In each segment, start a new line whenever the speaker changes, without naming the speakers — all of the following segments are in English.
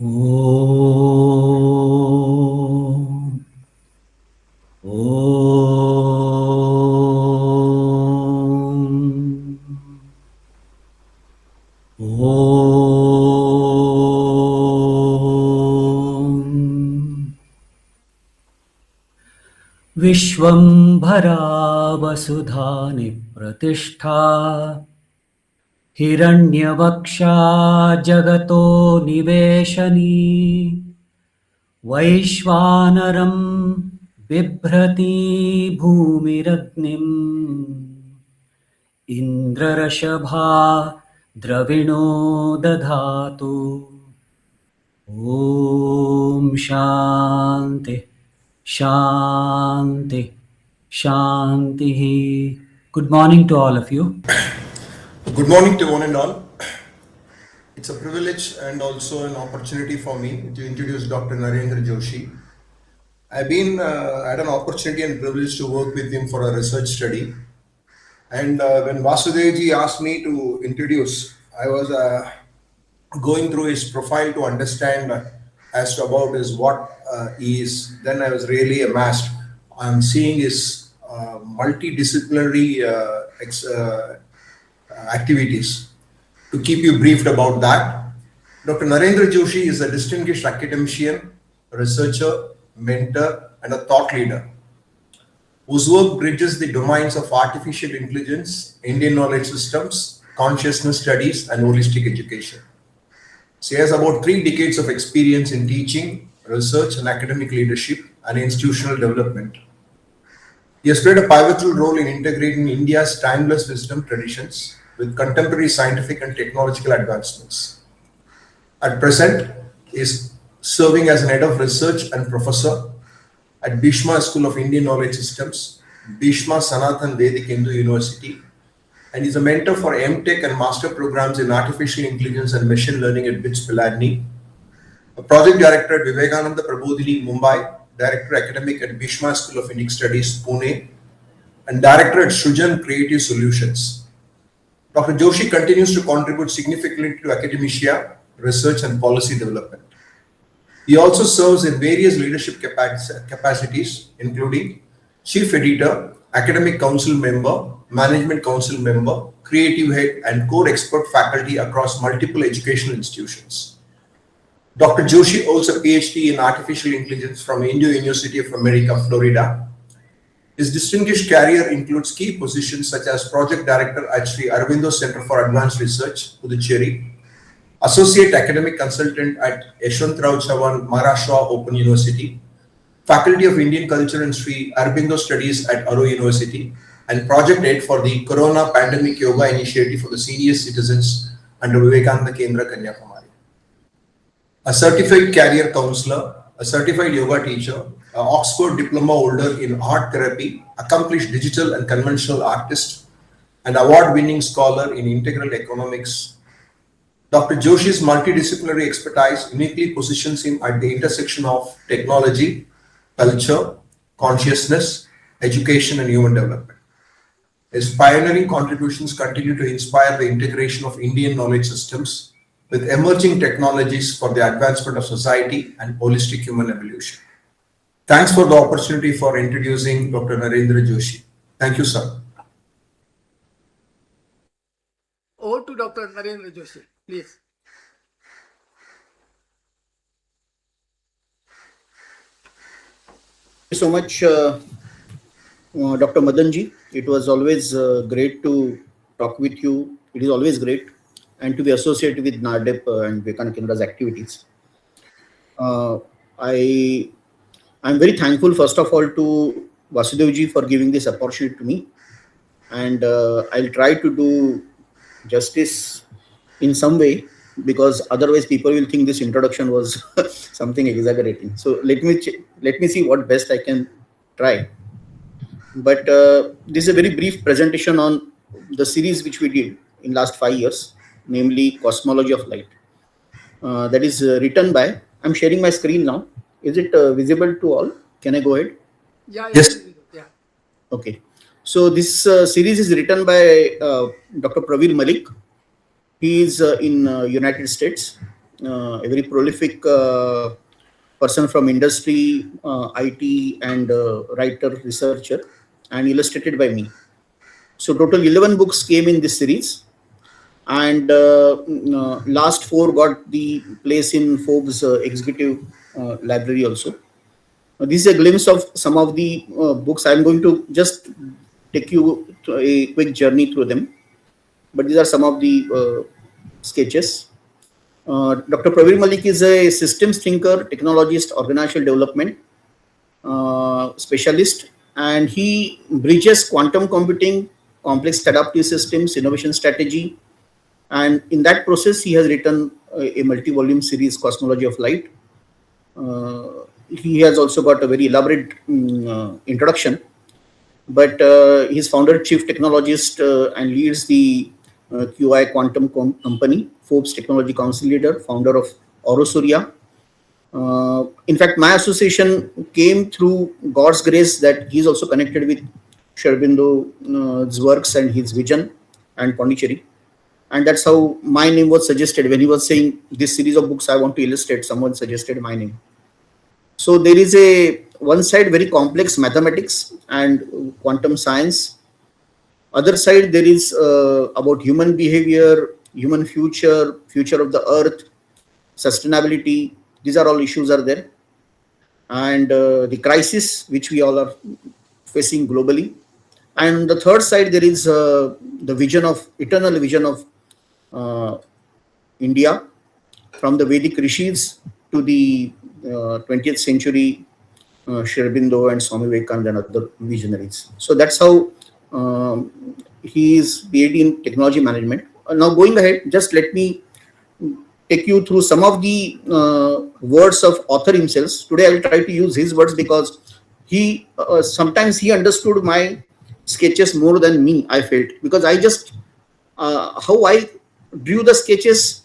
Om. Om. Om. Vishwambhara Vasudha Nipratishtha Hiranyavaksha Jagato Niveshani Vaishvanaram Bibhrati Bhumiragnim Indrarashabha Dravino Dadhatu Om Shanti Shanti Shanti. Good morning to all of you.
Good morning to one and all. It's a privilege and also an opportunity for me to introduce Dr. Narendra Joshi. I've been had an opportunity and privilege to work with him for a research study. And when Vasudevji asked me to introduce, I was going through his profile to understand as to about his what he is. Then I was really amazed. I'm seeing his multidisciplinary activities. To keep you briefed about that, Dr. Narendra Joshi is a distinguished academician, researcher, mentor, and a thought leader whose work bridges the domains of artificial intelligence, Indian knowledge systems, consciousness studies, and holistic education. So he has about 3 decades of experience in teaching, research, and academic leadership and institutional development. He has played a pivotal role in integrating India's timeless wisdom traditions with contemporary scientific and technological advancements. At present, he is serving as an head of research and professor at Bhishma School of Indian Knowledge Systems, Bhishma Sanatan Vedic Hindu University, and is a mentor for MTech and master programs in artificial intelligence and machine learning at BITS Pilani, a project director at Vivekananda Prabodhini, Mumbai, director academic at Bhishma School of Indic Studies, Pune, and director at Shujan Creative Solutions. Dr. Joshi continues to contribute significantly to academia, research, and policy development. He also serves in various leadership capacities, including Chief Editor, Academic Council Member, Management Council Member, Creative Head, and Core Expert Faculty across multiple educational institutions. Dr. Joshi holds a PhD in Artificial Intelligence from Indian University of America, Florida. His distinguished career includes key positions such as Project Director at Sri Aurobindo Center for Advanced Research, Puducherry, Associate Academic Consultant at Yeshwantrao Chavan Maharashtra Open University, Faculty of Indian Culture and Sri Aurobindo Studies at Auro University, and Project Head for the Corona Pandemic Yoga Initiative for the Senior Citizens under Vivekananda Kendra, Kanyakumari. A certified career counselor, a certified yoga teacher, an Oxford diploma holder in art therapy, accomplished digital and conventional artist, and award-winning scholar in integral economics. Dr. Joshi's multidisciplinary expertise uniquely positions him at the intersection of technology, culture, consciousness, education, and human development. His pioneering contributions continue to inspire the integration of Indian knowledge systems with emerging technologies for the advancement of society and holistic human evolution. Thanks for the opportunity for introducing Dr. Narendra Joshi. Thank you, sir.
Over to Dr. Narendra Joshi, please.
Thank you so much, Dr. Madanji. It was always great to talk with you. It is always great and to be associated with NARDEP and Vivekananda Kendra's activities. I'm very thankful, first of all, to Vasudevji for giving this opportunity to me, and I'll try to do justice in some way, because otherwise people will think this introduction was something exaggerating. So let me see what best I can try. But this is a very brief presentation on the series which we did in last 5 years, namely Cosmology of Light. That is written by, I'm sharing my screen now. Is it visible to all? Can I go ahead?
Yeah.
Yes.
Yeah.
Okay. So this series is written by Dr. Praveen Malik. He is in United States. a very prolific person from industry, IT, and writer, researcher, and illustrated by me. So total 11 books came in this series, and last 4 got the place in Forbes executive library also. This is a glimpse of some of the books. I'm going to just take you to a quick journey through them, but these are some of the sketches. Dr. Praveen Malik is a systems thinker, technologist, organizational development specialist, and he bridges quantum computing, complex adaptive systems, innovation strategy, and in that process, he has written a multi-volume series, Cosmology of Light. He has also got a very elaborate introduction, but he's founder, chief technologist, and leads the QI Quantum Company, Forbes Technology Council leader, founder of Orosuria. In fact, my association came through God's grace that he's also connected with Sri works and his vision and Pondicherry. And that's how my name was suggested. When he was saying this series of books I want to illustrate, someone suggested my name. So there is a one side very complex mathematics and quantum science. Other side there is about human behavior, human future, future of the earth, sustainability. These are all issues are there. And the crisis which we all are facing globally. And the third side there is the vision of, eternal vision of India, from the Vedic rishis to the 20th century Sri Aurobindo and Swami Vivekananda and other visionaries. So that's how he is PhD in technology management. Now going ahead, just let me take you through some of the words of author himself. Today I will try to use his words because he sometimes he understood my sketches more than me, I felt, because I just how I drew the sketches,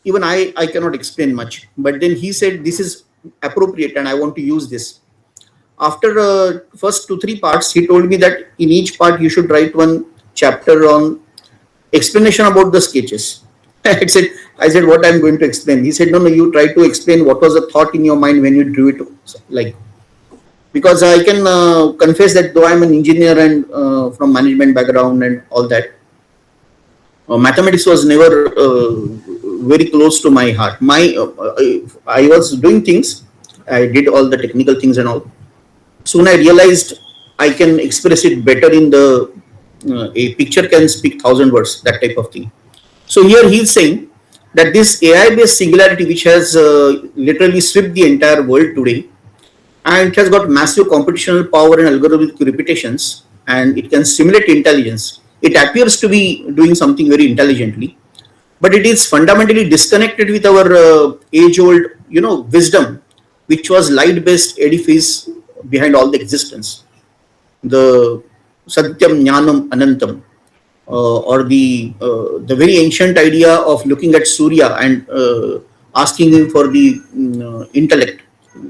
even I cannot explain much. But then he said this is appropriate and I want to use this. After first 2-3 parts, he told me that in each part you should write one chapter on explanation about the sketches. I said what I'm going to explain. He said no, you try to explain what was the thought in your mind when you drew it, like, because I can confess that though I'm an engineer and from management background and all that, mathematics was never very close to my heart. I was doing things, I did all the technical things and all. Soon I realized I can express it better in the a picture can speak 1,000 words, that type of thing. So here he is saying that this AI-based singularity, which has literally swept the entire world today, and it has got massive computational power and algorithmic reputations, and it can simulate intelligence. It appears to be doing something very intelligently, but it is fundamentally disconnected with our age-old, wisdom, which was light-based edifice behind all the existence. The Satyam Jnanam Anantam, or the very ancient idea of looking at Surya and asking him for the intellect,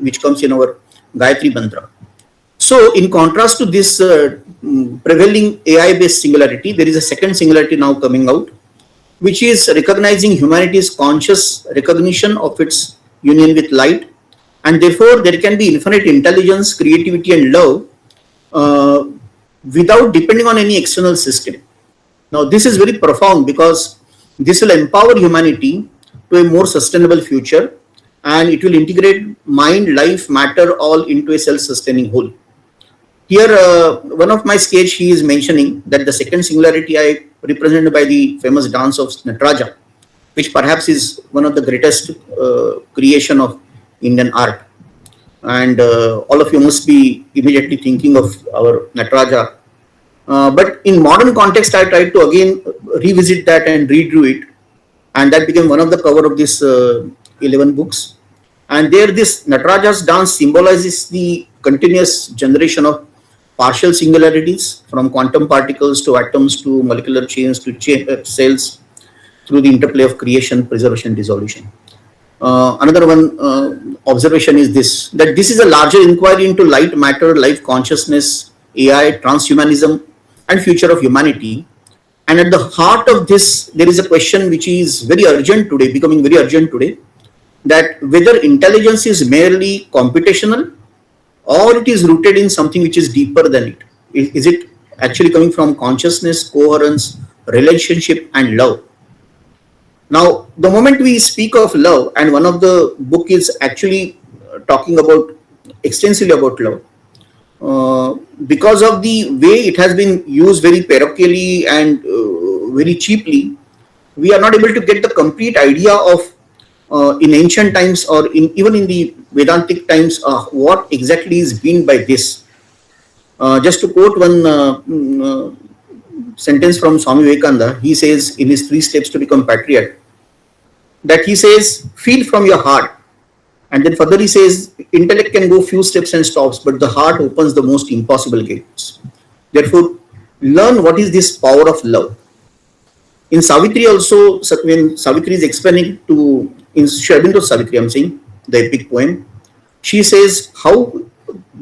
which comes in our Gayatri Mantra. So, in contrast to this prevailing AI-based singularity, there is a second singularity now coming out, which is recognizing humanity's conscious recognition of its union with light, and therefore there can be infinite intelligence, creativity, and love without depending on any external system. Now, this is very profound because this will empower humanity to a more sustainable future, and it will integrate mind, life, matter all into a self-sustaining whole. Here, one of my sketch, he is mentioning that the second singularity I represented by the famous dance of Nataraja, which perhaps is one of the greatest creation of Indian art. And all of you must be immediately thinking of our Nataraja. But in modern context, I tried to again revisit that and redo it. And that became one of the cover of this 11 books. And there this Nataraja's dance symbolizes the continuous generation of partial singularities, from quantum particles to atoms to molecular chains to cells, through the interplay of creation, preservation, dissolution. Another one observation is this, that this is a larger inquiry into light, matter, life consciousness, AI, transhumanism, and future of humanity. And at the heart of this, there is a question which is very urgent today, becoming very urgent today, that whether intelligence is merely computational or it is rooted in something which is deeper than it. Is it actually coming from consciousness, coherence, relationship, and love? Now, the moment we speak of love, and one of the book is actually talking about extensively about love, because of the way it has been used very parochially and very cheaply, we are not able to get the complete idea of in ancient times or even in the Vedantic times what exactly is meant by this. Just to quote one sentence from Swami Vivekananda, he says in his 3 steps to become patriot, that he says, feel from your heart. And then further he says, intellect can go few steps and stops, but the heart opens the most impossible gates. Therefore, learn what is this power of love. In Savitri also, when Savitri is explaining to, in Shravindu Savitri, I'm saying, the epic poem, she says how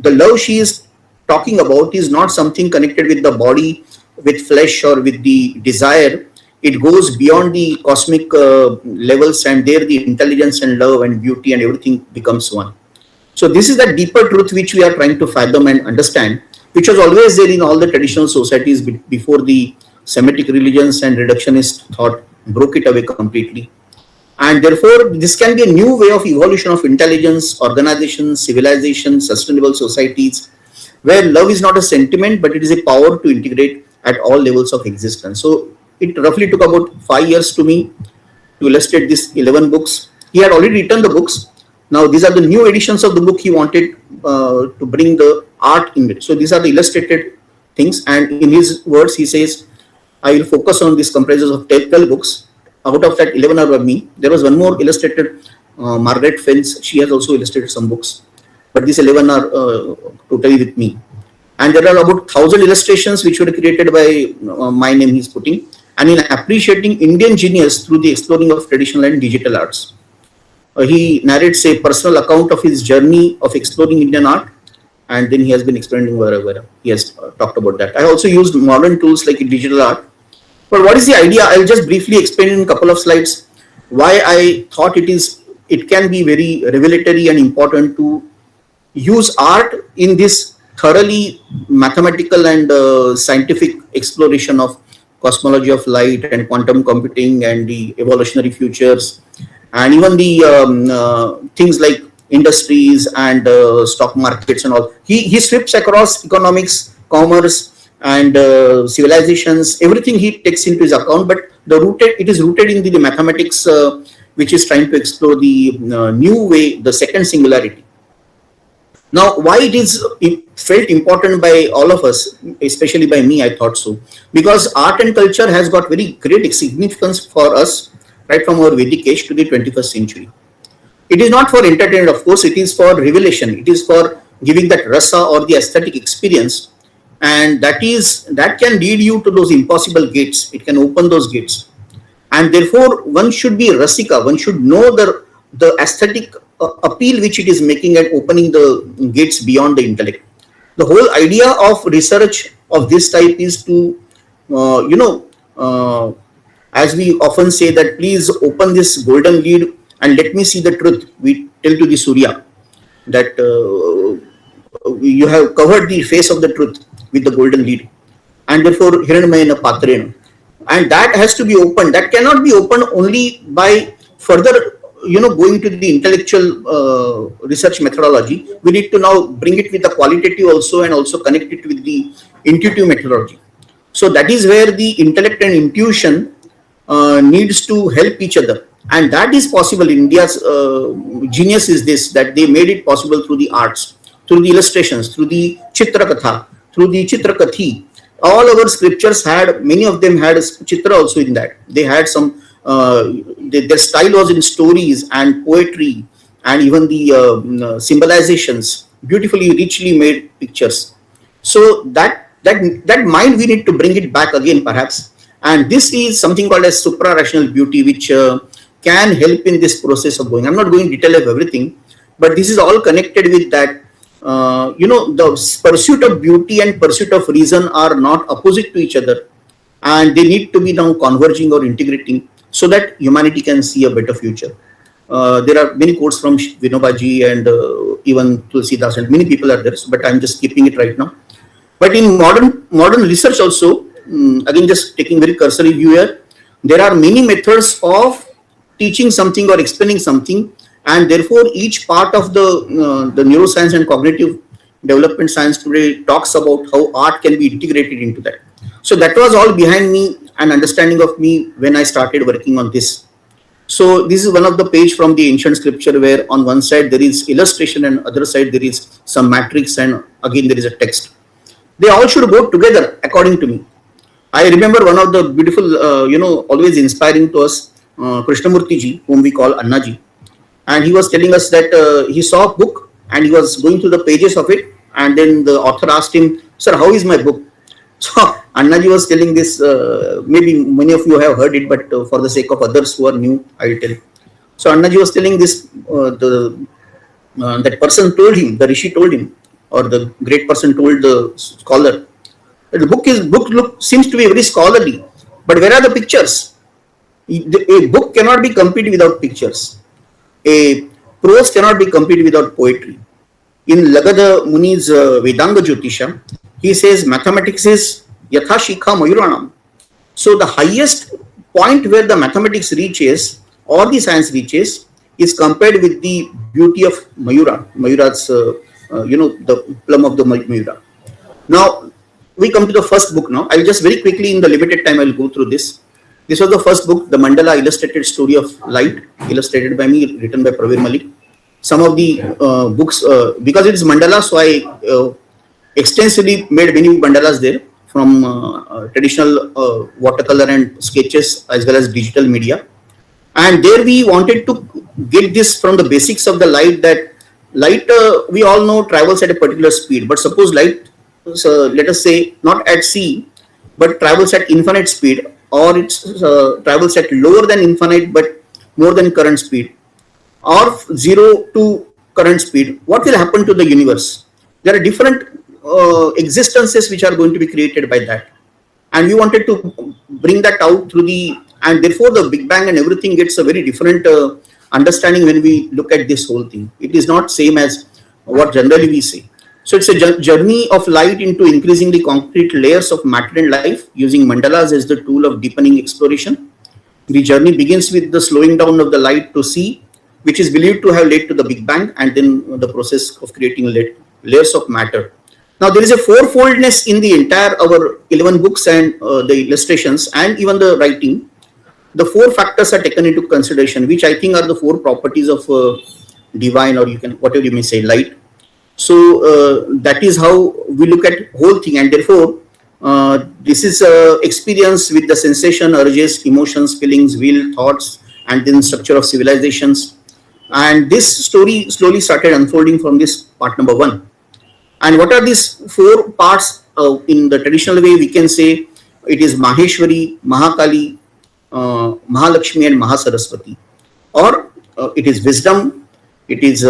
the love she is talking about is not something connected with the body, with flesh, or with the desire. It goes beyond the cosmic levels, and there the intelligence and love and beauty and everything becomes one. So this is the deeper truth which we are trying to fathom and understand, which was always there in all the traditional societies before the Semitic religions and reductionist thought broke it away completely. And therefore, this can be a new way of evolution of intelligence, organization, civilization, sustainable societies, where love is not a sentiment, but it is a power to integrate at all levels of existence. So it roughly took about 5 years to me to illustrate these 11 books. He had already written the books. Now these are the new editions of the book. He wanted to bring the art in it. So these are the illustrated things. And in his words, he says, I will focus on this comprises of 12 books. Out of that, 11 are by me. There was one more illustrated, Margaret Fence. She has also illustrated some books. But these 11 are totally with me. And there are about 1,000 illustrations which were created by my name he's putting. And in appreciating Indian genius through the exploring of traditional and digital arts. He narrates a personal account of his journey of exploring Indian art, and then he has been explaining wherever he has talked about that. I also used modern tools like digital art. But what is the idea? I'll just briefly explain in a couple of slides why I thought it can be very revelatory and important to use art in this thoroughly mathematical and scientific exploration of cosmology of light and quantum computing and the evolutionary futures, and even the things like industries and stock markets and all. He sweeps across economics, commerce, and civilizations. Everything he takes into his account, but it is rooted in the mathematics, which is trying to explore the new way, the second singularity. Now, why it felt important by all of us, especially by me, I thought so, because art and culture has got very great significance for us right from our Vedic age to the 21st century. It is not for entertainment, of course, it is for revelation. It is for giving that rasa or the aesthetic experience, and that can lead you to those impossible gates. It can open those gates, and therefore one should be rasika. One should know the aesthetic appeal which it is making and opening the gates beyond the intellect. The whole idea of research of this type is to, as we often say, that please open this golden lead and let me see the truth. We tell to the Surya that you have covered the face of the truth with the golden lead, and therefore Hiranmayana Patrena. And that has to be opened. That cannot be opened only by further going to the intellectual research methodology. We need to now bring it with the qualitative also, and also connect it with the intuitive methodology. So that is where the intellect and intuition needs to help each other, and that is possible. India's genius is this, that they made it possible through the arts, through the illustrations, through the chitrakatha, through the chitrakathi. All our scriptures had, many of them had chitra also in that. They had some their style was in stories and poetry, and even the symbolizations, beautifully richly made pictures. So that mind, we need to bring it back again perhaps, and this is something called as supra rational beauty, which can help in this process of going. I'm not going to detail of everything, but this is all connected with that. The pursuit of beauty and pursuit of reason are not opposite to each other. and they need to be now converging or integrating so that humanity can see a better future. There are many quotes from Vinobaji and even Tulsidas, and many people are there, but I'm just keeping it right now. But in modern research also, again just taking very cursory view here, there are many methods of teaching something or explaining something, and therefore each part of the neuroscience and cognitive development science today talks about how art can be integrated into that. So that was all behind me, an understanding of me when I started working on this. So this is one of the page from the ancient scripture where on one side there is illustration and other side there is some matrix and again there is a text. They all should go together according to me. I remember one of the beautiful, always inspiring to us, Krishnamurti ji, whom we call Annaji, and he was telling us that he saw a book and he was going through the pages of it, and then the author asked him, "Sir, how is my book?" So Annaji was telling this. Maybe many of you have heard it, but for the sake of others who are new, I will tell. So Annaji was telling this. That person told him, the rishi told him, or the great person told the scholar, the book seems to be very scholarly, but where are the pictures? A book cannot be complete without pictures. A prose cannot be complete without poetry. In Lagada Muni's Vedanga Jyotisha, he says mathematics is yatha shikha mayuranam. So the highest point where the mathematics reaches or the science reaches is compared with the beauty of Mayura. Mayura's, the plum of the Mayura. Now, we come to the first book now. I'll just very quickly, in the limited time, I'll go through this. This was the first book, the Mandala Illustrated Story of Light, illustrated by me, written by Pravir Malik. Some of the books, because it is Mandala, so I extensively made many mandalas there from traditional watercolor and sketches as well as digital media. And there we wanted to get this from the basics of the light, that light, we all know, travels at a particular speed. But suppose light, let us say, not at sea, but travels at infinite speed, or it travels at lower than infinite but more than current speed, or 0 to current speed. What will happen to the universe? There are different existences which are going to be created by that. And we wanted to bring that out through and therefore the Big Bang and everything gets a very different understanding when we look at this whole thing. It is not same as what generally we say. So it's a journey of light into increasingly concrete layers of matter and life, using mandalas as the tool of deepening exploration. The journey begins with the slowing down of the light to see, which is believed to have led to the Big Bang, and then the process of creating layers of matter. Now there is a fourfoldness in the entire our 11 books and the illustrations and even the writing. The four factors are taken into consideration, which I think are the four properties of divine, or you can, whatever you may say, light. So that is how we look at whole thing, and therefore this is experience with the sensation, urges, emotions, feelings, will, thoughts, and then structure of civilizations. And this story slowly started unfolding from this part number 1. And what are these four parts? In the traditional way, we can say it is Maheshwari, Mahakali, Mahalakshmi, and Mahasaraswati. Or it is wisdom, it is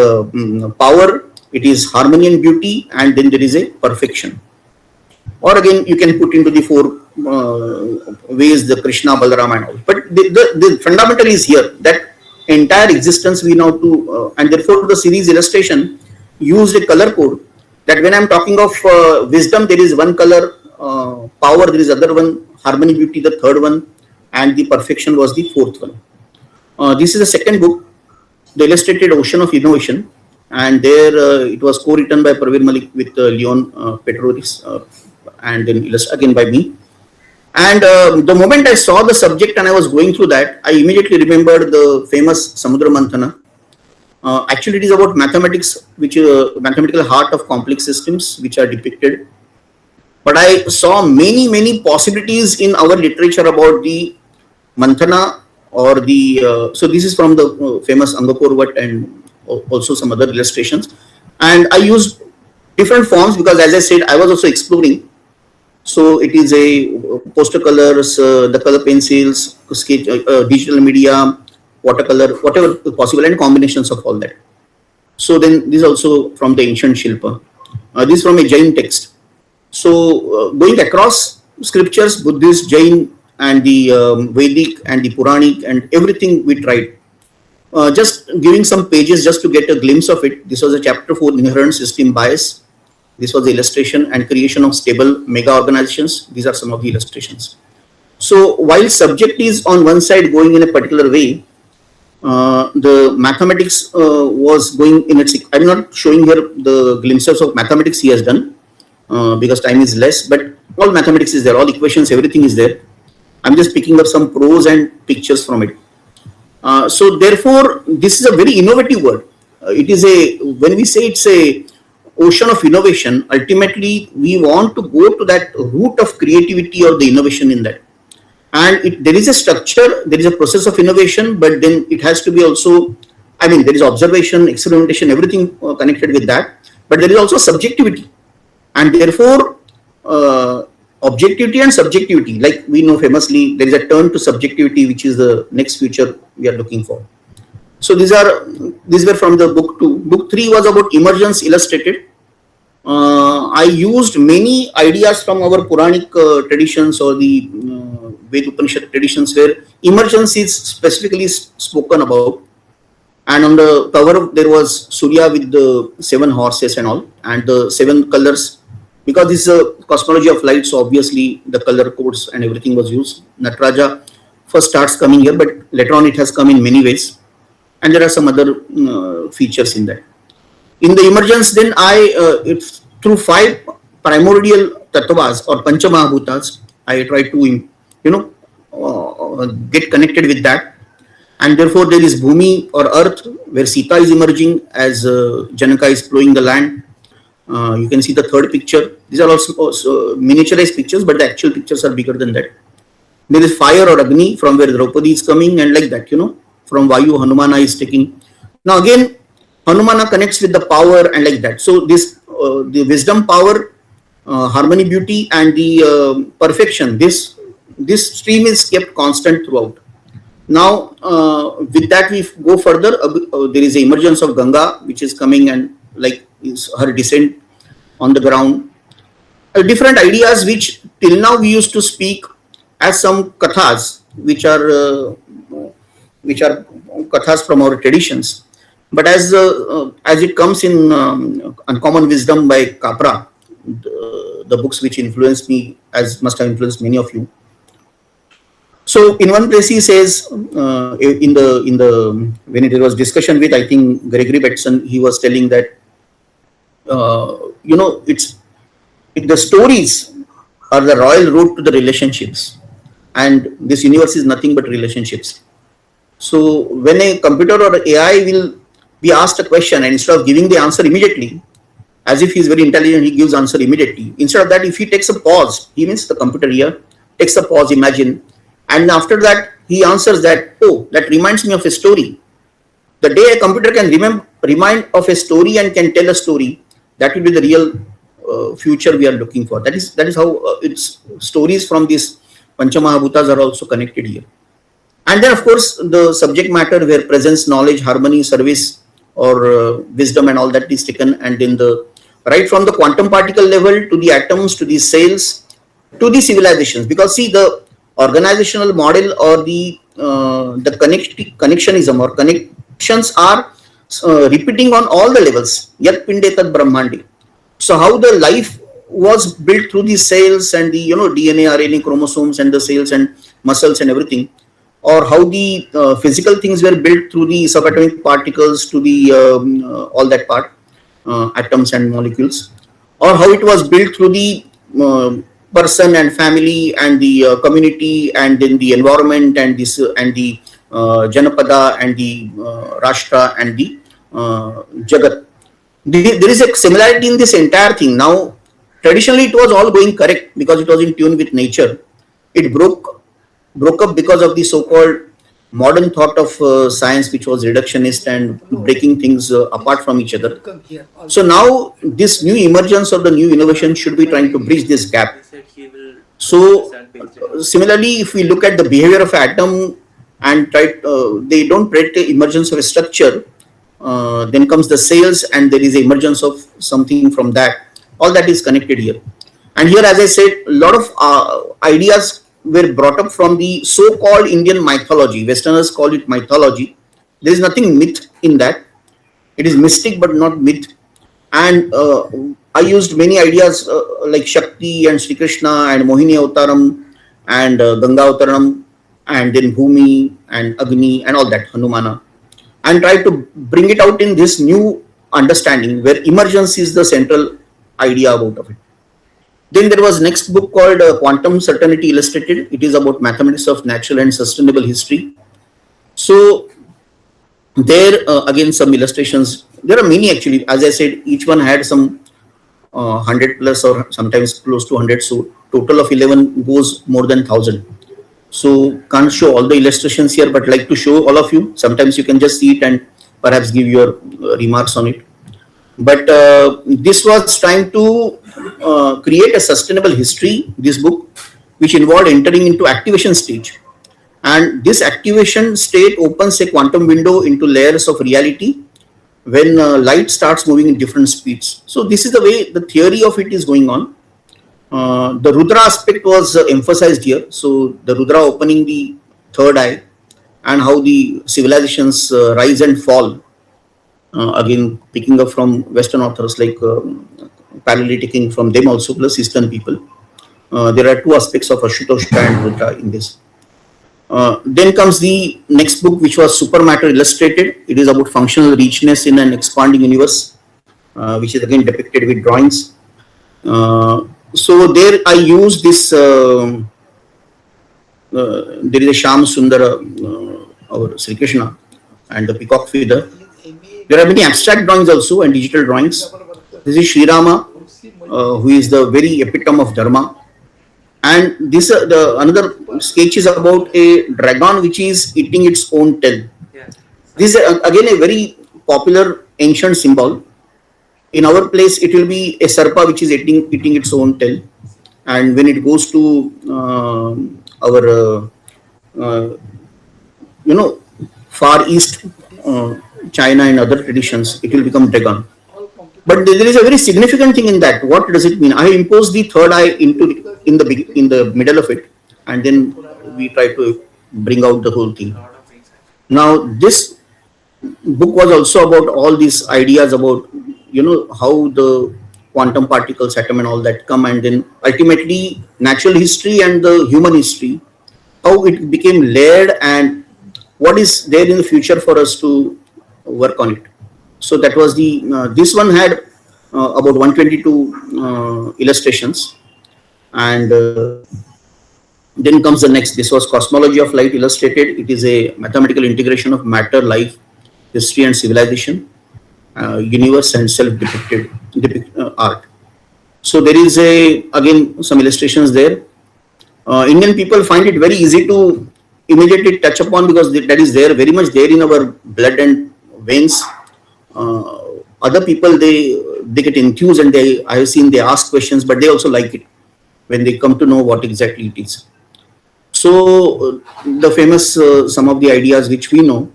power, it is harmony and beauty, and then there is a perfection. Or again, you can put into the four ways, the Krishna, Balarama, and all. But the fundamental is here, that entire existence we now do, and therefore the series illustration used a color code, that when I'm talking of wisdom, there is one color, power, there is other one, harmony, beauty, the third one, and the perfection was the fourth one. This is the second book, The Illustrated Ocean of Innovation, and there it was co-written by Pravir Malik with Leon Petroris, and then again by me. And the moment I saw the subject and I was going through that, I immediately remembered the famous Samudra Manthana. Actually, it is about mathematics, which mathematical heart of complex systems, which are depicted. But I saw many possibilities in our literature about the Manthana, or the so this is from the famous Angkor Wat and also some other illustrations. And I used different forms because, as I said, I was also exploring. So it is a poster colors, the color pencils, sketch, digital media, watercolor, whatever possible, and combinations of all that. So then this is also from the ancient Shilpa. This is from a Jain text. So going across scriptures, Buddhist, Jain, and the Vedic and the Puranic and everything we tried. Just giving some pages just to get a glimpse of it. This was a chapter 4, inherent system bias. This was the illustration and creation of stable mega organizations. These are some of the illustrations. So while subject is on one side going in a particular way, the mathematics was going in its. I'm not showing here the glimpses of mathematics he has done because time is less, but all mathematics is there, all equations, everything is there. I'm just picking up some prose and pictures from it. So therefore, this is a very innovative word. It is a, when we say it's a ocean of innovation, ultimately we want to go to that root of creativity or the innovation in that. And there is a structure, there is a process of innovation, but then it has to be also, I mean, there is observation, experimentation, everything connected with that, but there is also subjectivity. And therefore, objectivity and subjectivity, like we know famously, there is a turn to subjectivity, which is the next future we are looking for. So these were from the book 2. Book 3 was about emergence illustrated. I used many ideas from our Puranic traditions or the Ved Upanishad traditions where emergence is specifically spoken about. And on the cover there was Surya with the 7 horses and all, and the 7 colors. Because this is a cosmology of light, so obviously the color codes and everything was used. Nataraja first starts coming here, but later on it has come in many ways. And there are some other features in that. In the emergence, then it's through 5 primordial tattvas or panchamahabhutas, I try to, get connected with that. And therefore there is Bhumi or earth, where Sita is emerging as Janaka is plowing the land. You can see the third picture. These are also miniaturized pictures, but the actual pictures are bigger than that. There is fire or Agni, from where Draupadi is coming, and like that, from Vayu, Hanumana is taking. Now again, Hanumana connects with the power and like that. So this, the wisdom, power, harmony, beauty, and the perfection, this stream is kept constant throughout. Now, with that we go further. There is the emergence of Ganga, which is coming, and like is her descent on the ground. Different ideas which till now we used to speak as some kathas, which are kathas from our traditions. But as it comes in Uncommon Wisdom by Capra, the books which influenced me, as must have influenced many of you. So in one place he says, in the when it was discussion with, I think, Gregory Bateson, he was telling that the stories are the royal road to the relationships, and this universe is nothing but relationships. So when a computer or AI will be asked a question, and instead of giving the answer immediately, as if he is very intelligent, he gives answer immediately. Instead of that, if he takes a pause, he means the computer here takes a pause, imagine, and after that he answers that, oh, that reminds me of a story. The day a computer can remind of a story and can tell a story, that will be the real future we are looking for. That is how its stories from these Panchamahabhutas are also connected here. And then of course the subject matter where presence, knowledge, harmony, service, or wisdom and all that is taken, and then the right from the quantum particle level to the atoms to the cells to the civilizations. Because see, the organizational model or the connectionism or connections are repeating on all the levels. Yat pinde tad brahmandi. So how the life was built through the cells and the DNA, RNA, chromosomes and the cells and muscles and everything, or how the physical things were built through the subatomic particles to the all that part, atoms and molecules, or how it was built through the person and family and the community and then the environment and this and the Janapada and the Rashtra and the Jagat. There is a similarity in this entire thing. Now, traditionally it was all going correct because it was in tune with nature. It broke up because of the so-called modern thought of science, which was reductionist and breaking things apart from each other. So now this new emergence of the new innovation should be trying to bridge this gap. So similarly, if we look at the behavior of atom and they don't predict the emergence of a structure, then comes the cells and there is the emergence of something from that. All that is connected here. And here, as I said, a lot of ideas were brought up from the so-called Indian mythology. Westerners call it mythology. There is nothing myth in that. It is mystic, but not myth. And I used many ideas like Shakti and Sri Krishna and Mohini Avtaram and Ganga Avtaram and then Bhumi and Agni and all that, Hanumana, and try to bring it out in this new understanding where emergence is the central idea about of it. Then there was next book called Quantum Certainty Illustrated. It is about mathematics of natural and sustainable history. So there again some illustrations. There are many actually. As I said, each one had some 100 plus or sometimes close to 100. So total of 11 goes more than 1,000. So can't show all the illustrations here, but like to show all of you. Sometimes you can just see it and perhaps give your remarks on it. But this was trying to create a sustainable history, this book, which involved entering into activation stage. And this activation state opens a quantum window into layers of reality when light starts moving in different speeds. So this is the way the theory of it is going on. The Rudra aspect was emphasized here. So the Rudra opening the third eye and how the civilizations rise and fall. Again, picking up from Western authors like parallel taking from them also plus Eastern people. There are two aspects of Ashutoshka and Rudra in this. Then comes the next book, which was Supermatter Illustrated. It is about functional richness in an expanding universe, which is again depicted with drawings. So there I use this, there is a Sham Sundara, our Sri Krishna, and the peacock feather. There are many abstract drawings also and digital drawings. This is Sri Rama, who is the very epitome of Dharma. And this the another sketch is about a dragon which is eating its own tail. This is again a very popular ancient symbol. In our place, it will be a sarpa which is eating its own tail, and when it goes to our far east, China and other traditions, it will become dragon. But there is a very significant thing in that. What does it mean? I impose the third eye in the middle of it, and then we try to bring out the whole thing. Now, this book was also about all these ideas about how the quantum particles, atom, and all that come, and then ultimately natural history and the human history, how it became layered, and what is there in the future for us to work on it. So that was the this one had about 122 illustrations, and then comes the next. This was Cosmology of Light Illustrated. It is a mathematical integration of matter, life, history, and civilization, universe, and self-depicted art. So there is again some illustrations there. Indian people find it very easy to immediately touch upon because that is there very much there in our blood and veins. Other people they get enthused and I have seen they ask questions, but they also like it when they come to know what exactly it is. So the famous some of the ideas which we know.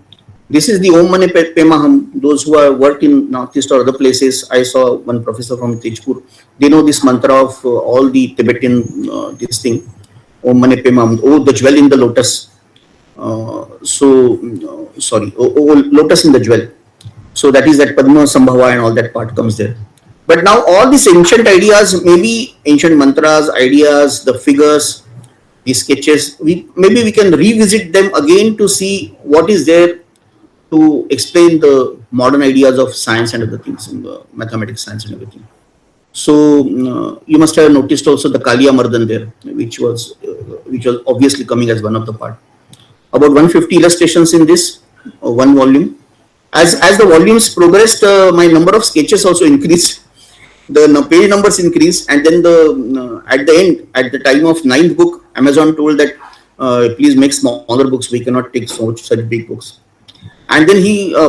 This is the Om Mane Padme Hum. Those who have worked in Northeast or other places, I saw one professor from Tejpur. They know this mantra of all the Tibetan this thing. Om Mane Padme Hum. Oh, the jewel in the lotus. Sorry. Oh, lotus in the jewel. So that is that Padma Sambhava and all that part comes there. But now all these ancient ideas, maybe ancient mantras, ideas, the figures, the sketches, maybe we can revisit them again to see what is there to explain the modern ideas of science and other things in the mathematics, science and everything. So you must have noticed also the Kaliya Mardan there, which was obviously coming as one of the part. About 150 illustrations in this one volume. As the volumes progressed, my number of sketches also increased. The page numbers increased, and then at the end, at the time of 9th book, Amazon told that please make smaller books. We cannot take such big books. And then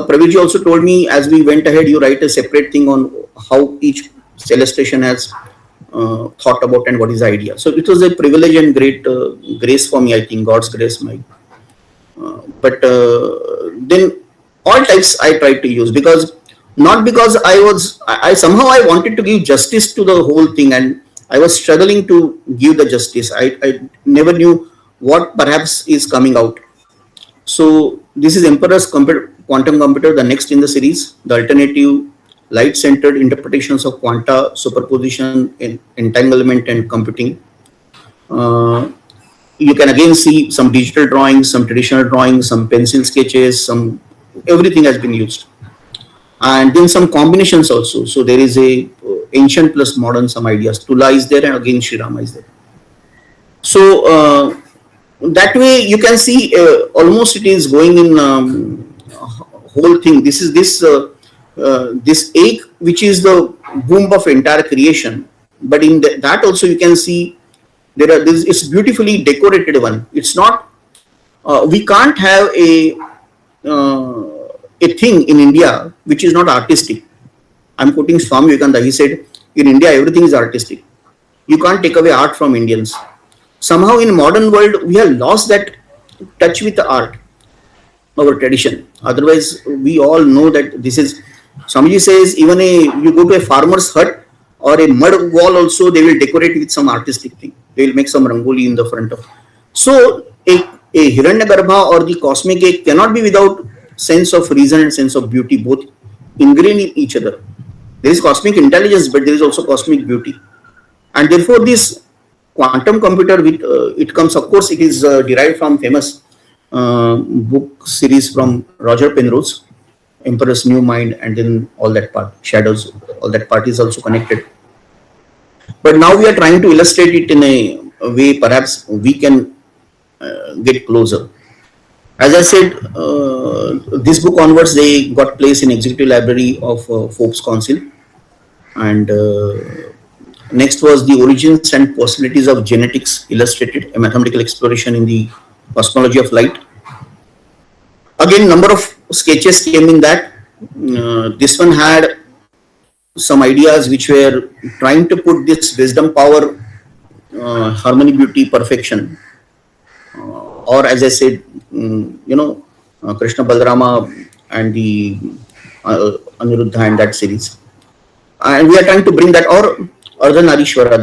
Praviji also told me as we went ahead, you write a separate thing on how each illustration has thought about and what is the idea. So it was a privilege and great grace for me. I think God's grace, but then all types I tried to use because not because I somehow I wanted to give justice to the whole thing and I was struggling to give the justice. I never knew what perhaps is coming out. So this is quantum computer, the next in the series, the alternative light-centered interpretations of quanta, superposition, entanglement, and computing. Uh, you can again see some digital drawings, some traditional drawings, some pencil sketches, some everything has been used, and then some combinations also. So there is a ancient plus modern, some ideas. Tula is there, and again Sri Rama is there. So that way you can see almost it is going in whole thing. This is this egg which is the womb of entire creation. But in that also you can see there are this. It's beautifully decorated one. It's not. We can't have a thing in India which is not artistic. I'm quoting Swami Vivekananda. He said, "In India everything is artistic. You can't take away art from Indians." Somehow in modern world we have lost that touch with the art, our tradition. Otherwise we all know that this is. Swamiji says even you go to a farmer's hut or a mud wall also, they will decorate with some artistic thing. They will make some rangoli in the front of. So a Hiranyagarbha or the cosmic egg cannot be without sense of reason and sense of beauty, both ingrained in each other. There is cosmic intelligence, but there is also cosmic beauty, and therefore this quantum computer, it comes, of course, it is derived from famous book series from Roger Penrose, Emperor's New Mind, and then all that part, Shadows, all that part is also connected. But now we are trying to illustrate it in a way perhaps we can get closer. As I said, this book onwards, they got placed in Executive Library of Forbes Council, and next was the origins and possibilities of genetics illustrated, a mathematical exploration in the cosmology of light. Again, number of sketches came in that. This one had some ideas which were trying to put this wisdom, power, harmony, beauty, perfection, or as I said, Krishna Balarama and the Aniruddha and that series. And we are trying to bring that, or Ardhanarishwara,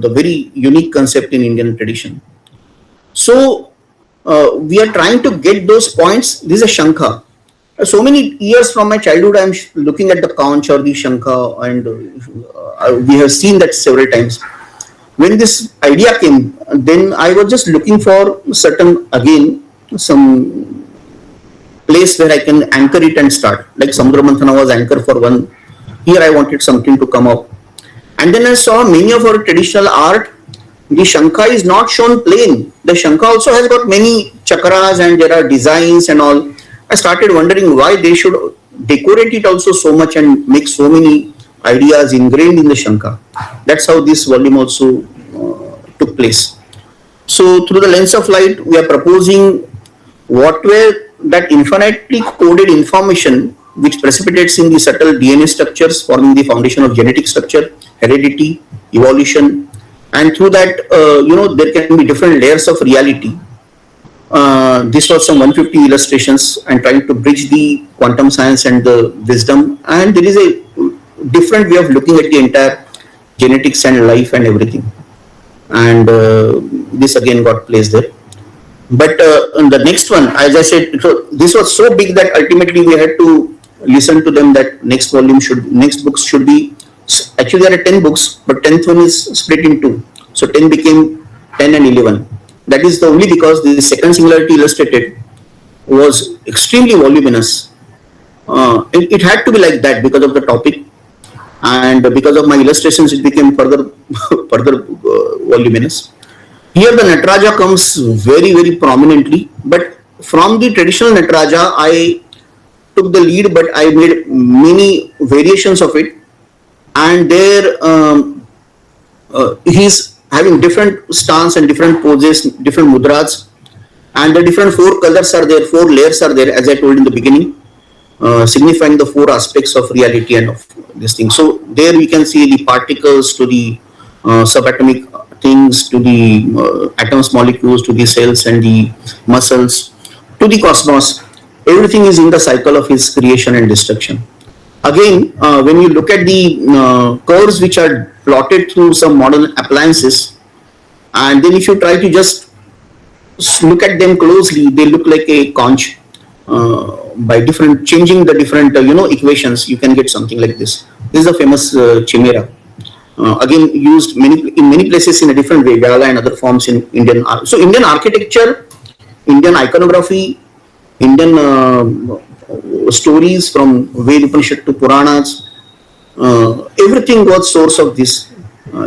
the very unique concept in Indian tradition. So we are trying to get those points. This is a Shankha. So many years from my childhood, I am looking at the conch or the Shankha, and we have seen that several times. When this idea came, then I was just looking for certain, again, some place where I can anchor it and start. Like Samudra Manthana was anchor for one. Here I wanted something to come up. And then I saw many of our traditional art, the Shankha is not shown plain. The Shankha also has got many chakras and there are designs and all. I started wondering why they should decorate it also so much and make so many ideas ingrained in the Shankha. That's how this volume also took place. So through the lens of light, we are proposing what were that infinitely coded information which precipitates in the subtle DNA structures forming the foundation of genetic structure, heredity, evolution, and through that, there can be different layers of reality. This was some 150 illustrations and trying to bridge the quantum science and the wisdom, and there is a different way of looking at the entire genetics and life and everything. And this again got placed there. But in the next one, as I said, this was so big that ultimately we had to listen to them that next books should be, actually there are 10 books, but 10th one is split in two. So 10 became 10 and 11. That is only because the second singularity illustrated was extremely voluminous. It had to be like that because of the topic, and because of my illustrations it became further voluminous. Here the Nataraja comes very, very prominently, but from the traditional Nataraja I took the lead, but I made many variations of it, and there he's having different stance and different poses, different mudras, and the different four colors are there, four layers are there, as I told in the beginning, signifying the four aspects of reality and of this thing. So there we can see the particles to the subatomic things, to the atoms, molecules, to the cells and the muscles, to the cosmos. Everything is in the cycle of his creation and destruction. Again, when you look at the curves which are plotted through some modern appliances, and then if you try to just look at them closely, they look like a conch. By different changing the different equations, you can get something like this. This is a famous chimera. Again, used many places in a different way, Gala and other forms in Indian art. So Indian architecture, Indian iconography, Indian stories from Ved Upanishad to Puranas, everything was source of this.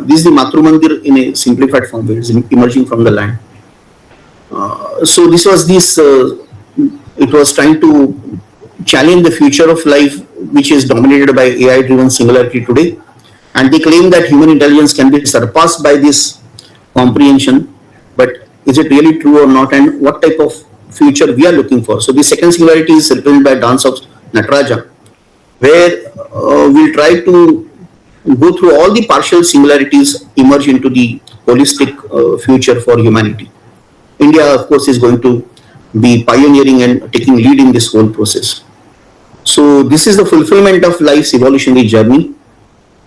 This is the Matru Mandir in a simplified form, it is emerging from the land. So this was this. It was trying to challenge the future of life, which is dominated by AI-driven singularity today, and they claim that human intelligence can be surpassed by this comprehension. But is it really true or not? And what type of future we are looking for? So the second singularity is represented by dance of Nataraja, where we'll try to go through all the partial singularities, emerge into the holistic future for humanity. India, of course, is going to be pioneering and taking lead in this whole process. So this is the fulfillment of life's evolutionary journey.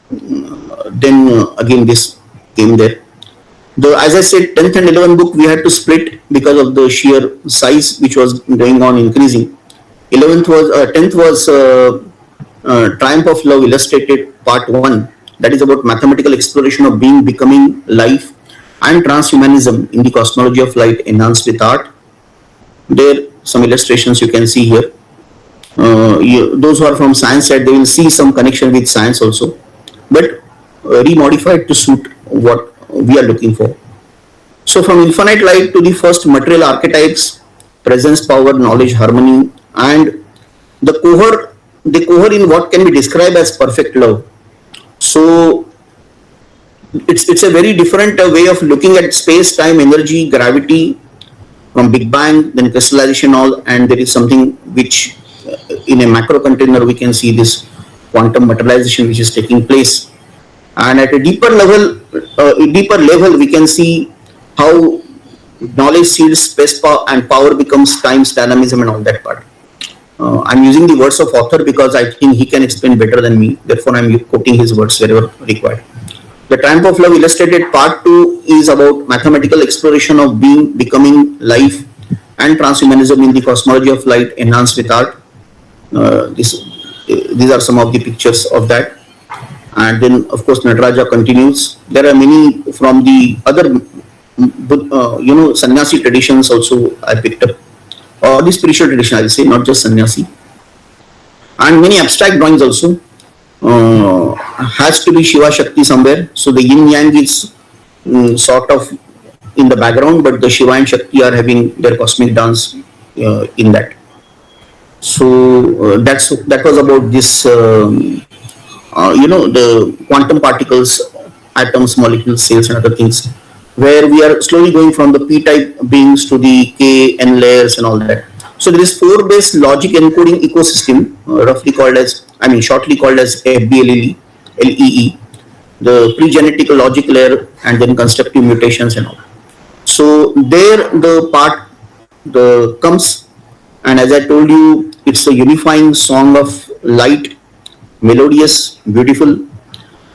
Then again, this came there. As I said, 10th and 11th book we had to split because of the sheer size which was going on increasing. 10th was Triumph of Love Illustrated Part 1. That is about mathematical exploration of being, becoming, life, and transhumanism in the cosmology of light enhanced with art. There some illustrations you can see here. Those who are from science side, they will see some connection with science also, but remodified to suit what we are looking for. So from infinite light to the first material archetypes, presence, power, knowledge, harmony, and the cohort in what can be described as perfect love. So it's a very different way of looking at space, time, energy, gravity, from Big Bang, then crystallization, all, and there is something which in a macro container we can see this quantum materialization which is taking place, and at a deeper level we can see how knowledge seeds space and power becomes time's dynamism and all that part. I'm using the words of author because I think he can explain better than me, therefore I'm quoting his words wherever required. The Triumph of Love Illustrated Part 2 is about mathematical exploration of being, becoming, life, and transhumanism in the cosmology of light enhanced with art. These are some of the pictures of that. And then, of course, Nataraja continues. There are many from the other, sannyasi traditions also I picked up. Or the spiritual tradition, I will say, not just sannyasi. And many abstract drawings also. Has to be Shiva Shakti somewhere. So the yin yang is sort of in the background, but the Shiva and Shakti are having their cosmic dance in that. So that was about this, the quantum particles, atoms, molecules, cells, and other things, where we are slowly going from the P-type beings to the K, N layers and all that. So there is 4-based logic encoding ecosystem, shortly called as FBLEE, LEE, the pre-genetic logic layer, and then constructive mutations and all. So there the comes, and as I told you, it's a unifying song of light, melodious, beautiful,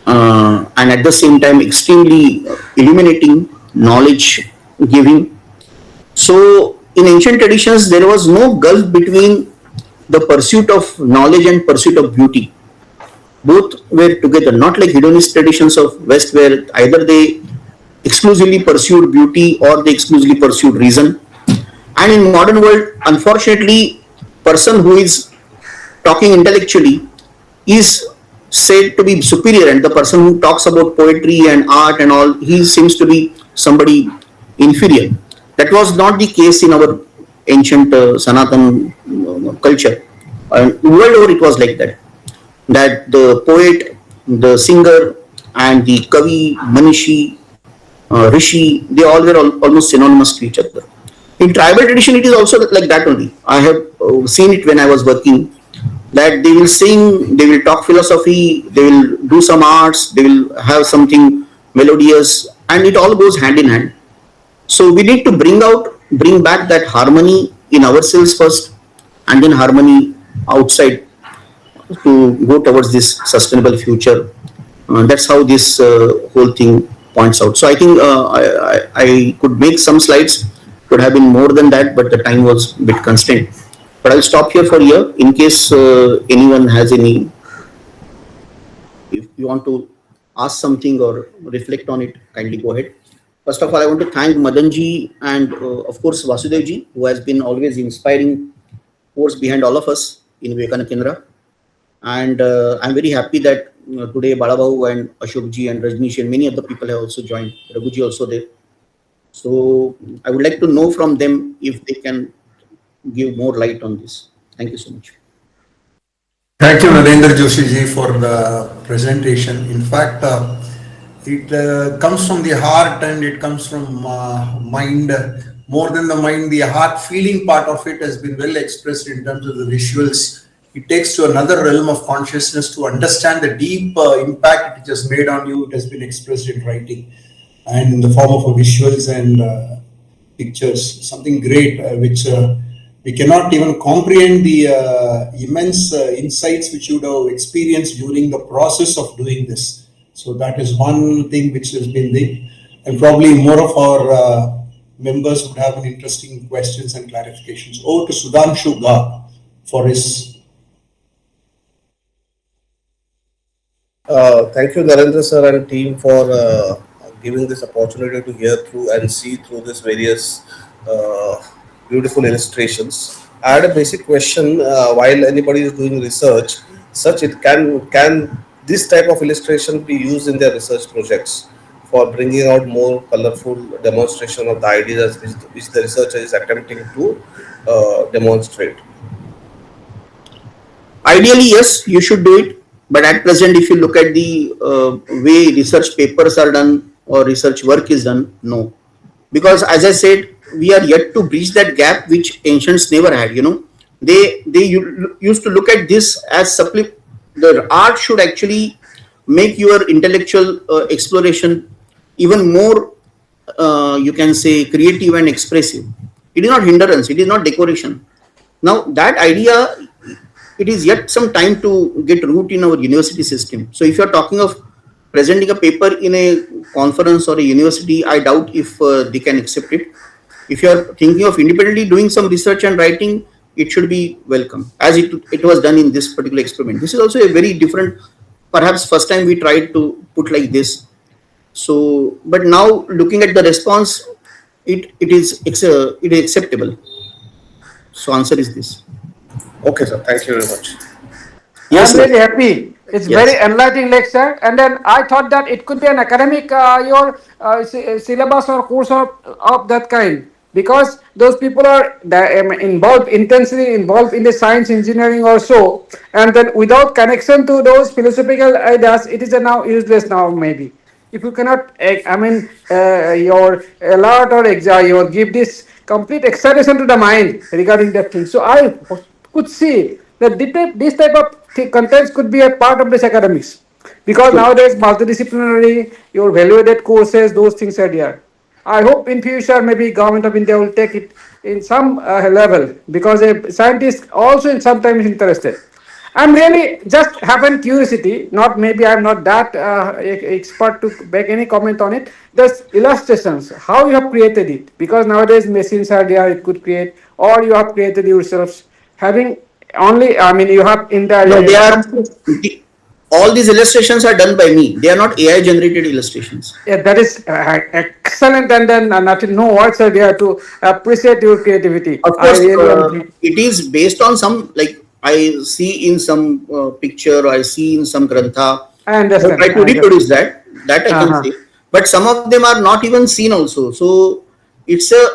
and at the same time extremely illuminating, knowledge giving. So in ancient traditions, there was no gulf between the pursuit of knowledge and pursuit of beauty. Both were together, not like hedonist traditions of West, where either they exclusively pursued beauty or they exclusively pursued reason. And in modern world, unfortunately, person who is talking intellectually is said to be superior, and the person who talks about poetry and art and all, he seems to be somebody inferior. That was not the case in our ancient Sanatan culture. World over it was like that. That the poet, the singer, and the Kavi, Manishi, Rishi, they all were almost synonymous to each other. In tribal tradition, it is also like that only. I have seen it when I was working, that they will sing, they will talk philosophy, they will do some arts, they will have something melodious, and it all goes hand in hand. So we need to bring back that harmony in ourselves first, and then harmony outside. to go towards this sustainable future. That's how this whole thing points out. So I think I could make some slides, could have been more than that, but the time was a bit constrained. But I'll stop here for here in case anyone has any, if you want to ask something or reflect on it, kindly go ahead. First of all, I want to thank Madanji and of course Vasudevji, who has been always inspiring force behind all of us in Vivekananda Kendra. And I'm very happy that today Balabahu and Ashokji and Rajnish and many other people have also joined. Raghuji also there. So I would like to know from them if they can give more light on this. Thank you so much.
Thank you, Narendra Joshi ji, for the presentation. In fact, it comes from the heart and it comes from mind. More than the mind, the heart feeling part of it has been well expressed in terms of the visuals. It takes to another realm of consciousness to understand the deep impact it has made on you. It has been expressed in writing and in the form of visuals and pictures. Something great, which we cannot even comprehend the immense insights which you would have experienced during the process of doing this. So that is one thing which has been there, and probably more of our members would have an interesting questions and clarifications. Over to Sudhanshu Garg for his.
Thank you, Narendra sir and team, for giving this opportunity to hear through and see through these various uh, beautiful illustrations. I had a basic question. While anybody is doing research, such it can this type of illustration be used in their research projects for bringing out more colorful demonstration of the ideas which the researcher is attempting to demonstrate.
Ideally, yes, you should do it. But at present, if you look at the way research papers are done or research work is done, no. Because as I said, we are yet to bridge that gap which ancients never had. They used to look at this as the art should actually make your intellectual exploration even more, you can say, creative and expressive. It is not hindrance, it is not decoration. Now that idea, it is yet some time to get root in our university system. So if you are talking of presenting a paper in a conference or a university, I doubt if they can accept it. If you are thinking of independently doing some research and writing, it should be welcome, as it was done in this particular experiment. This is also a very different, perhaps first time we tried to put like this. So, but now looking at the response, it is acceptable. So answer is this.
Okay, sir. Thank you very much.
Yes,
I'm
sir.
really happy. It's
Yes.
very enlightening lecture. And then I thought that it could be an academic your syllabus or course of that kind, because those people are involved intensely involved in the science engineering or so, and then without connection to those philosophical ideas, it is a now useless now maybe. If you cannot, your alert or exam, you give this complete excitation to the mind regarding that thing. So I could see that this type of contents could be a part of this academics, because nowadays multidisciplinary, your value-added courses, those things are there. I hope in future maybe government of India will take it in some level, because a scientist also in sometimes interested. I'm really just having curiosity. Not maybe I'm not that expert to make any comment on it. Just illustrations, how you have created it, because nowadays machines are there. It could create, or you have created yourselves. Having only, I mean, you have in
No, they
the
are. All these illustrations are done by me. They are not AI generated illustrations.
yeah, that is excellent, and then nothing, no words are there to appreciate your creativity.
Of
I
course,
really am.
it is based on some, like I see in some picture, I see in some grantha.
I
I have
understand.
tried to
I understand.
reproduce that. That I can
Uh-huh.
say. But some of them are not even seen also. So it's a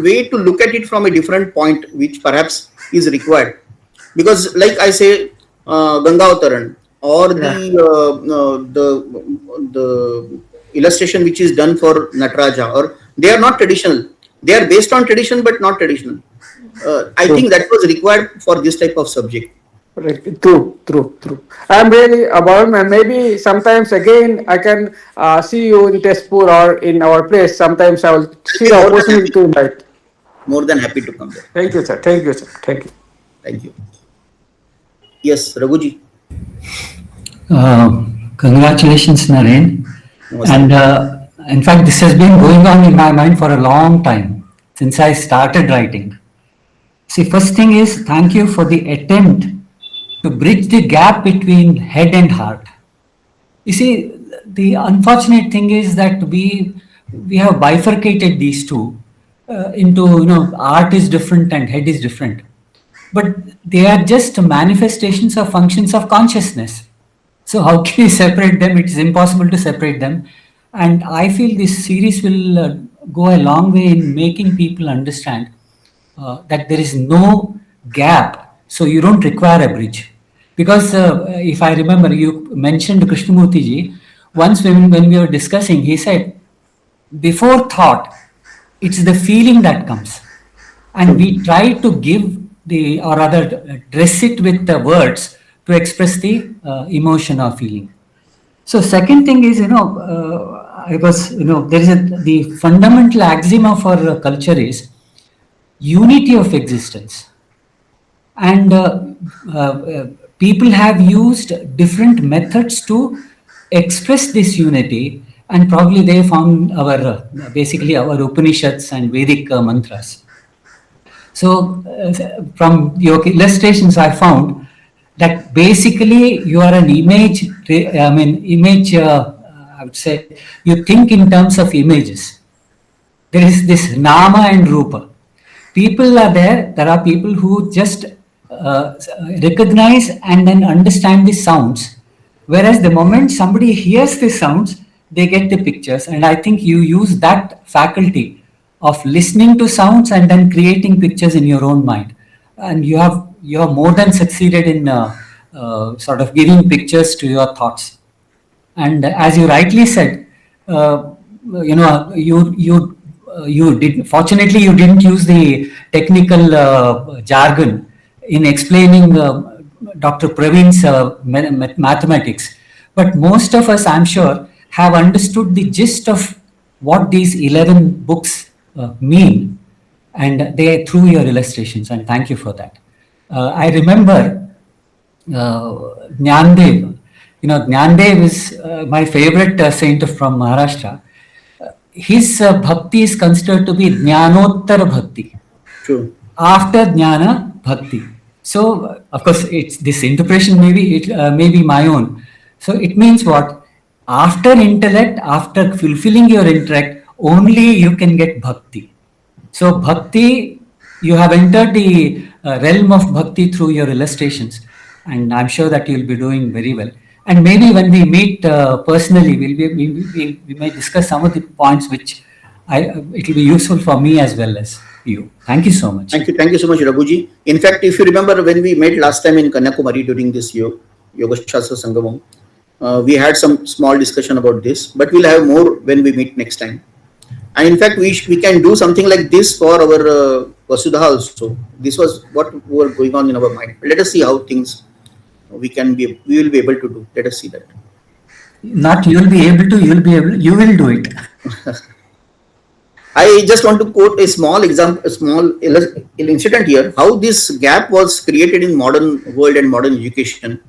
way to look at it from a different point, which perhaps is required. Because, like I say, Ganga Avtaran or
Yeah.
the illustration which is done for Nataraja, or they are not traditional. They are based on tradition but not traditional. I
True.
think that was required for this type of subject.
Right. True, true, true. I'm really about, and maybe sometimes again I can see you in Tezpur or in our place. Sometimes I will
I'll
see
be
the
more than
opportunity
happy.
to invite.
More than happy to come there.
Thank you, sir. Thank you, sir. Thank you.
Thank you. Yes, Raghuji.
Congratulations, Naren.
Namaste.
And in fact, this has been going on in my mind for a long time since I started writing. See, first thing is thank you for the attempt to bridge the gap between head and heart. You see, the unfortunate thing is that we have bifurcated these two into art is different and head is different, but they are just manifestations or functions of consciousness. So how can you separate them? It is impossible to separate them, and I feel this series will go a long way in making people understand that there is no gap, so you don't require a bridge. Because if I remember, you mentioned Krishnamurti ji. Once when we were discussing, he said, before thought, it's the feeling that comes. And
True.
we try to give the, or rather, dress it with the words to express the emotion or feeling. So, second thing is, I was, there is the fundamental axiom of our culture is unity of existence. And people have used different methods to express this unity, and probably they found our basically our Upanishads and Vedic mantras. So from your illustrations, I found that basically you are an image. I mean, image. I would say you think in terms of images. There is this nama and rupa. People are there. There are people who just recognize and then understand the sounds. Whereas the moment somebody hears the sounds, they get the pictures. And I think you use that faculty of listening to sounds and then creating pictures in your own mind. And you have more than succeeded in sort of giving pictures to your thoughts. And as you rightly said, you did. Fortunately, you didn't use the technical jargon in explaining Dr. Praveen's mathematics. But most of us, I'm sure, have understood the gist of what these 11 books mean, and they through your illustrations. And thank you for that. I remember Jnandev. Jnandev is my favorite saint from Maharashtra. His bhakti is considered to be Jnanottar Bhakti,
True.
after Jnana Bhakti. So, of course, it's this interpretation may be my own. So it means what? After intellect, after fulfilling your intellect, only you can get bhakti. So bhakti, you have entered the realm of bhakti through your illustrations, and I'm sure that you'll be doing very well. And maybe when we meet personally, we may discuss some of the points which it will be useful for me as well as you. Thank you so much.
Thank you so much, Raghuji. In fact, if you remember when we met last time in Kanyakumari during this Yoga Shastra Sangamam, we had some small discussion about this, but we'll have more when we meet next time. And in fact, we can do something like this for our Vasudha also. This was what were going on in our mind. Let us see how things we will be able to do. Let us see that.
Not you'll be able to, you will do it.
I just want to quote a small example, a small incident here, how this gap was created in modern world and modern education.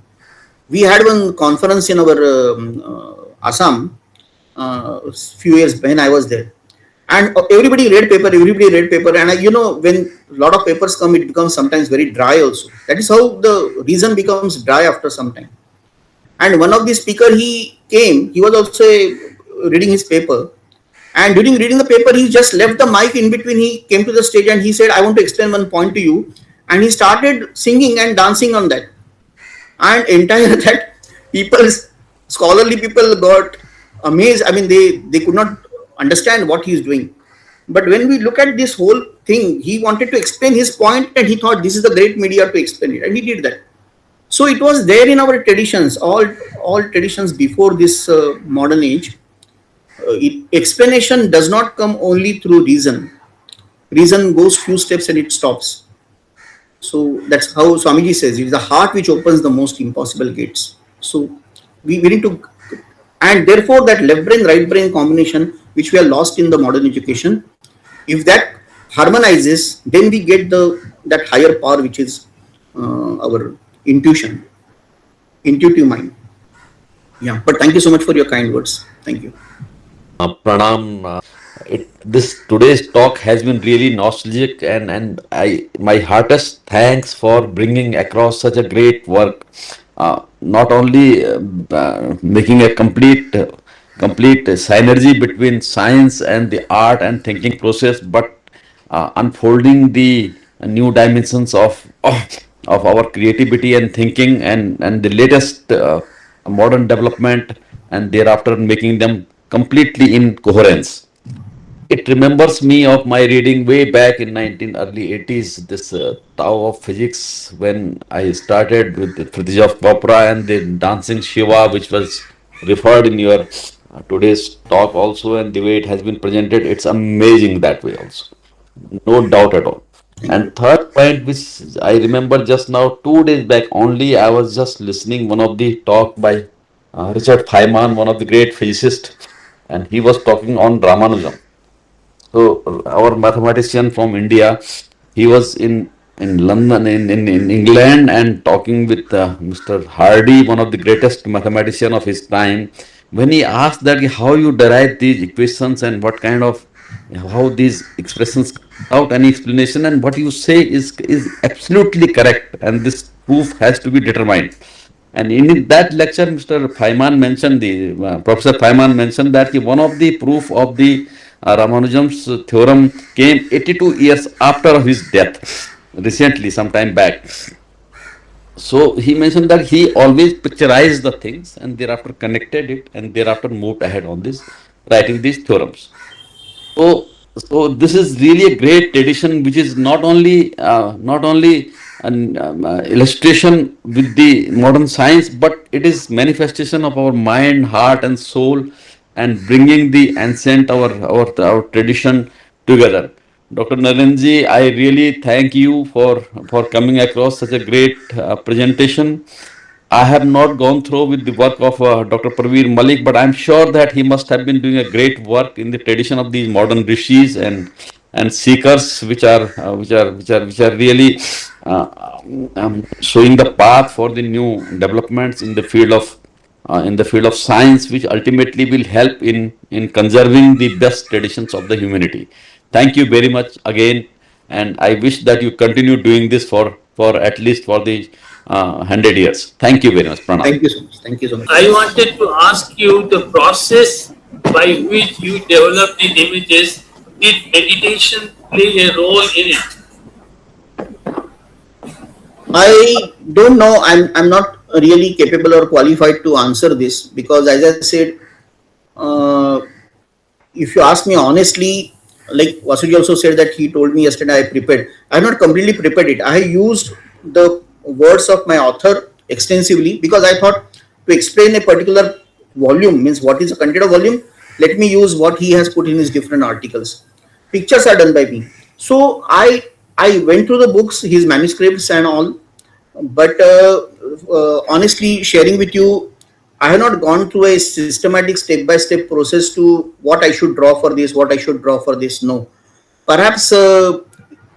We had one conference in our Assam few years when I was there. And everybody read paper, and when a lot of papers come, it becomes sometimes very dry also. That is how the reason becomes dry after some time. And one of the speaker, he was also reading his paper. And during reading the paper, he just left the mic in between. He came to the stage and he said, I want to explain one point to you. And he started singing and dancing on that. And entire that scholarly people got amazed. I mean, they could not understand what he is doing. But when we look at this whole thing, he wanted to explain his point and he thought this is the great media to explain it. And he did that. So it was there in our traditions, all traditions before this modern age. Explanation does not come only through reason. Reason goes few steps and it stops. So that's how Swamiji says, it is the heart which opens the most impossible gates. So we need to, and therefore that left brain, right brain combination, which we are lost in the modern education, if that harmonizes, then we get that higher power, which is our intuition, intuitive mind. Yeah, but thank you so much for your kind words. Thank you.
Pranam. This today's talk has been really nostalgic, and I my heartiest thanks for bringing across such a great work. Not only making a complete synergy between science and the art and thinking process, but unfolding the new dimensions of our creativity and thinking, and the latest modern development, and thereafter making them completely in coherence. It remembers me of my reading way back in 19 early 80s, this Tao of Physics, when I started with the Prithviraj Chopra and the Dancing Shiva, which was referred in your today's talk also, and the way it has been presented, it's amazing that way also. No doubt at all.
Thank you.
And third point, which I remember just now, 2 days back only, I was just listening one of the talk by Richard Feynman, one of the great physicists, and he was talking on Ramanujan. So our mathematician from India, he was in London, in England, and talking with Mr. Hardy, one of the greatest mathematician of his time. When he asked that how you derive these equations and what kind of how these expressions come without any explanation, and what you say is absolutely correct, and this proof has to be determined. And in that lecture, Mr. Feynman mentioned Professor Feynman mentioned that one of the proof of the Ramanujan's theorem came 82 years after his death, recently, sometime back. So he mentioned that he always picturized the things and thereafter connected it and thereafter moved ahead on this, writing these theorems. So this is really a great tradition, which is not only an illustration with the modern science, but it is manifestation of our mind, heart, and soul, and bringing the ancient our tradition together. Dr. Narenji, I really thank you for coming across such a great presentation. I have not gone through with the work of Dr. Praveen Malik, but I'm sure that he must have been doing a great work in the tradition of these modern rishis and seekers, which are really showing the path for the new developments in the field of science, which ultimately will help in conserving the best traditions of the humanity. Thank you very much again, and I wish that you continue doing this for at least for the 100 years. Thank you very much, Pranam.
Thank you so much. Thank you so much.
I wanted to ask you the process by which you develop these images. Did meditation play a role in it?
I don't know. I'm not really capable or qualified to answer this because, as I said, uh, if you ask me honestly, like Vasuji also said that he told me yesterday I prepared. I have not completely prepared it. I used the words of my author extensively because I thought to explain a particular volume means what is the content of volume. Let me use what he has put in his different articles. Pictures are done by me. So I went through the books, his manuscripts and all, but honestly, sharing with you, I have not gone through a systematic step by step process to what I should draw for this, what I should draw for this. No, perhaps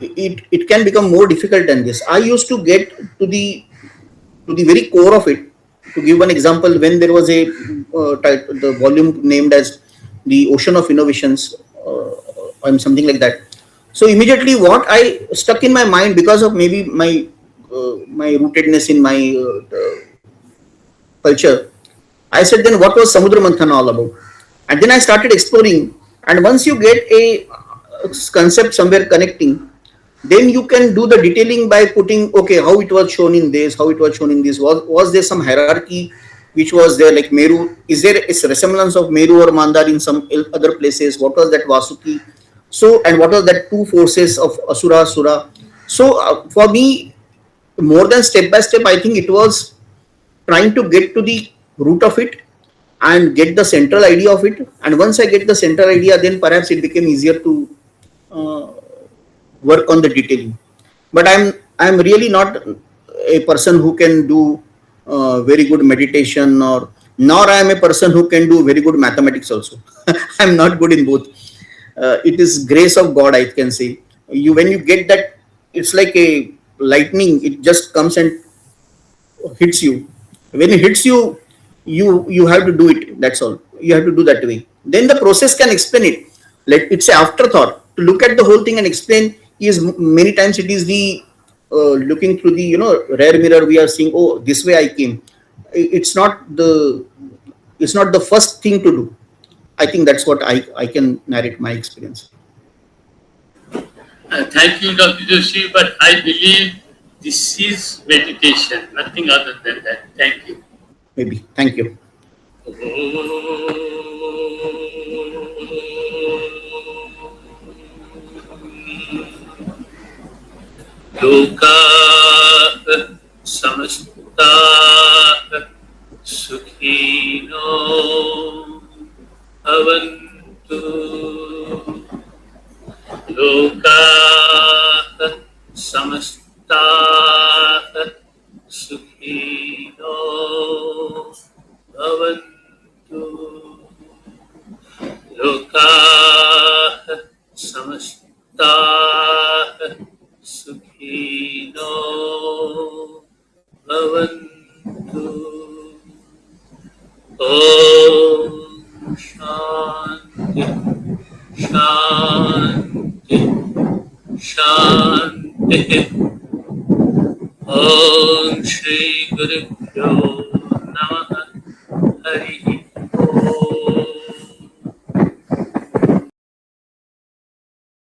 it can become more difficult than this. I used to get to the very core of it. To give one example, when there was a the volume named as the Ocean of Innovations, and something like that. So immediately, what I stuck in my mind because of maybe my rootedness in my culture, I said, then what was Samudra Manthan all about? And then I started exploring. And once you get a concept somewhere connecting, then you can do the detailing by putting, okay, how it was shown in this, how it was shown in this. Was there some hierarchy which was there, like Meru? Is there a resemblance of Meru or Mandar in some other places? What was that Vasuki? So, and what was that two forces of Asura, Sura? So, for me, more than step by step, I think it was trying to get to the root of it and get the central idea of it. And once I get the central idea, then perhaps it became easier to uh, work on the detailing. But I'm really not a person who can do very good meditation, or nor I am a person who can do very good mathematics also. I'm not good in both. It is grace of God, I can say. You when you get that, it's like a lightning. It just comes and hits you. When it hits you, you have to do it. That's all. You have to do that way. Then the process can explain it. Let it's an afterthought to look at the whole thing and explain. Is many times it is the looking through the rear mirror. We are seeing, oh, this way I came. It's not the first thing to do. I think that's what I can narrate my experience.
Thank you, Dr. Joshi, but I believe this is meditation, nothing other than that. Thank you.
Maybe. Thank you.
लोका समस्ता सुखिनो भवन्तु लोका समस्ता सुखिनो भवन्तु लोका समस्ता सुखिनो भवन्तु ॐ शान्ति शान्ति शान्तिः ॐ श्री गुरुभ्यो नमः हरिः